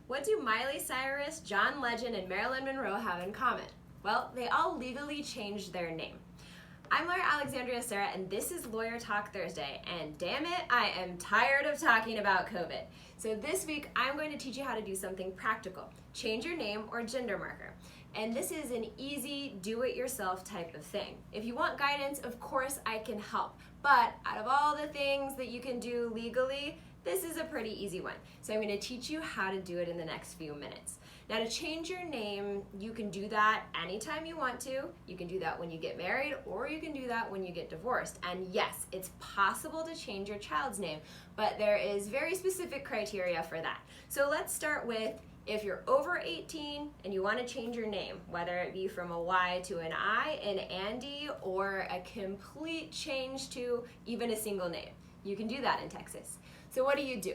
What do Miley Cyrus, John Legend, and Marilyn Monroe have in common? Well, they all legally changed their name. I'm lawyer Alexandria Sarah, and this is Lawyer Talk Thursday, and damn it, I am tired of talking about COVID. So this week, I'm going to teach you how to do something practical. Change your name or gender marker. And this is an easy, do-it-yourself type of thing. If you want guidance, of course I can help. But out of all the things that you can do legally, this is a pretty easy one. So I'm going to teach you how to do it in the next few minutes. Now, to change your name, you can do that anytime you want to. You can do that when you get married, or you can do that when you get divorced. And yes, it's possible to change your child's name, but there is very specific criteria for that. So let's start with, if you're over 18 and you want to change your name, whether it be from a Y to an I, an Andy, or a complete change to even a single name, you can do that in Texas. So what do?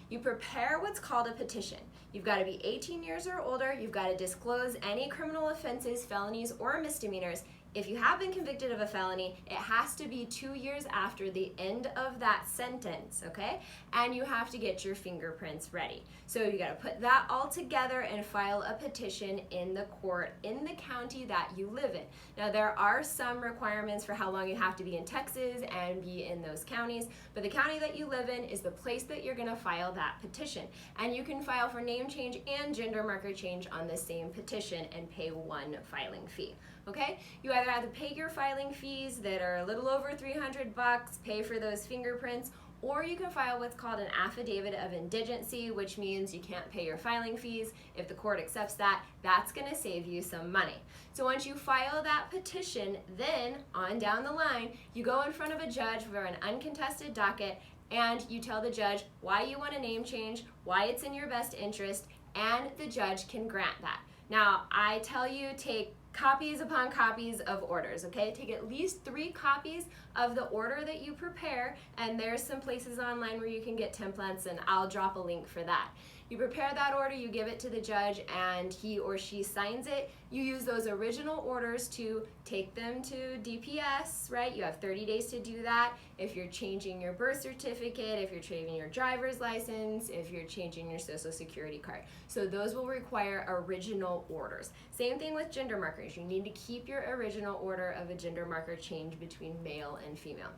You prepare what's called a petition. You've got to be 18 years or older. You've got to disclose any criminal offenses, felonies, or misdemeanors. If you have been convicted of a felony, it has to be 2 years after the end of that sentence, okay? And you have to get your fingerprints ready. So you got to put that all together and file a petition in the court in the county that you live in. Now, there are some requirements for how long you have to be in Texas and be in those counties, but the county that you live in is the place that you're going to file that petition. And you can file for name change and gender marker change on the same petition and pay one filing fee. Okay? You either have to pay your filing fees that are a little over $300, pay for those fingerprints, or you can file what's called an affidavit of indigency, which means you can't pay your filing fees. If the court accepts that, that's going to save you some money. So once you file that petition, then on down the line, you go in front of a judge for an uncontested docket, and you tell the judge why you want a name change, why it's in your best interest, and the judge can grant that. Now, I tell you, take copies upon copies of orders, okay? Take at least 3 copies of the order that you prepare, and there's some places online where you can get templates, and I'll drop a link for that. You prepare that order, you give it to the judge, and he or she signs it. You use those original orders to take them to DPS, right? You have 30 days to do that. If you're changing your birth certificate, if you're changing your driver's license, if you're changing your social security card. So those will require original orders. Same thing with gender markers. You need to keep your original order of a gender marker change between male and female.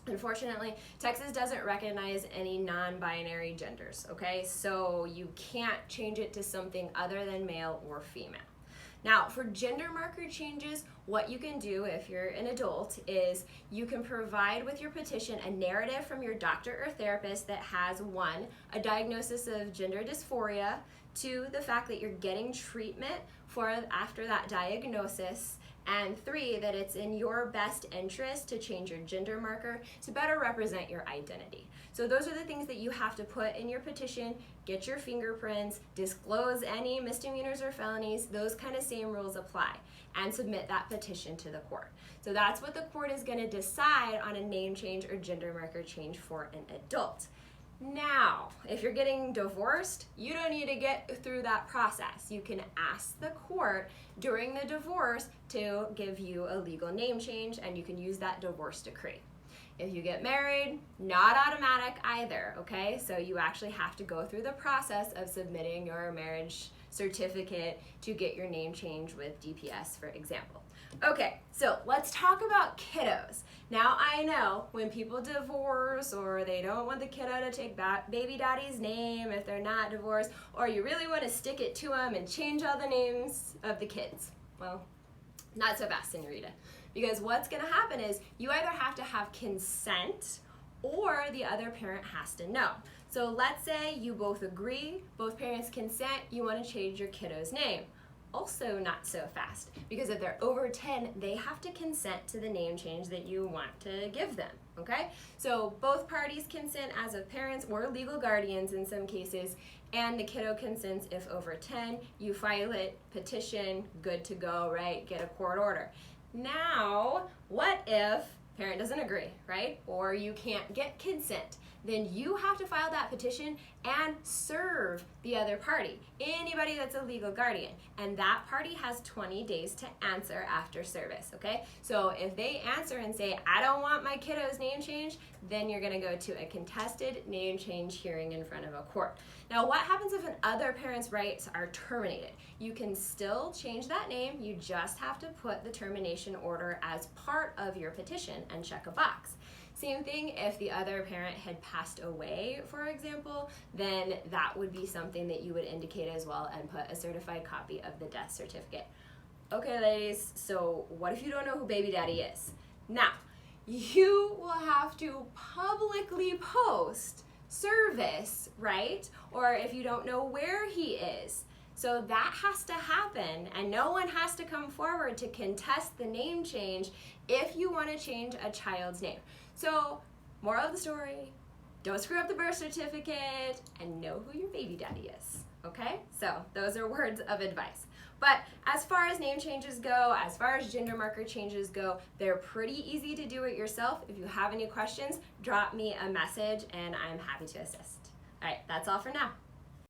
Unfortunately, Texas doesn't recognize any non-binary genders, okay? So you can't change it to something other than male or female. Now, for gender marker changes, what you can do if you're an adult is you can provide with your petition a narrative from your doctor or therapist that has 1, a diagnosis of gender dysphoria, 2, the fact that you're getting treatment for after that diagnosis, and 3, that it's in your best interest to change your gender marker to better represent your identity. So those are the things that you have to put in your petition. Get your fingerprints, disclose any misdemeanors or felonies, those kind of same rules apply, and submit that petition to the court. So that's what the court is going to decide on a name change or gender marker change for an adult. Now, if you're getting divorced, you don't need to get through that process. You can ask the court during the divorce to give you a legal name change, and you can use that divorce decree. If you get married, not automatic either, okay? So you actually have to go through the process of submitting your marriage certificate to get your name change with DPS, for example. Okay, so let's talk about kiddos. Now, I know when people divorce, or they don't want the kiddo to take baby daddy's name if they're not divorced, or you really want to stick it to them and change all the names of the kids. Well, not so fast, senorita. Because what's going to happen is you either have to have consent or the other parent has to know. So let's say you both agree, both parents consent, you want to change your kiddo's name. Also not so fast, because if they're over 10, they have to consent to the name change that you want to give them, okay? So both parties consent as of parents or legal guardians in some cases, and the kiddo consents if over 10. You file it, petition, good to go, right? Get a court order. Now, what if parent doesn't agree, right? Or you can't get consent. then you have to file that petition and serve the other party, anybody that's a legal guardian. And that party has 20 days to answer after service, okay? So if they answer and say, I don't want my kiddo's name changed, then you're gonna go to a contested name change hearing in front of a court. Now, what happens if an other parent's rights are terminated? You can still change that name, you just have to put the termination order as part of your petition and check a box. Same thing if the other parent had passed away, for example, then that would be something that you would indicate as well and put a certified copy of the death certificate. Okay, ladies, so what if you don't know who baby daddy is? Now, you will have to publicly post service, right? Or if you don't know where he is. So that has to happen, and no one has to come forward to contest the name change if you want to change a child's name. So, moral of the story, don't screw up the birth certificate and know who your baby daddy is, okay? So, those are words of advice. But as far as name changes go, as far as gender marker changes go, they're pretty easy to do it yourself. If you have any questions, drop me a message and I'm happy to assist. All right, that's all for now.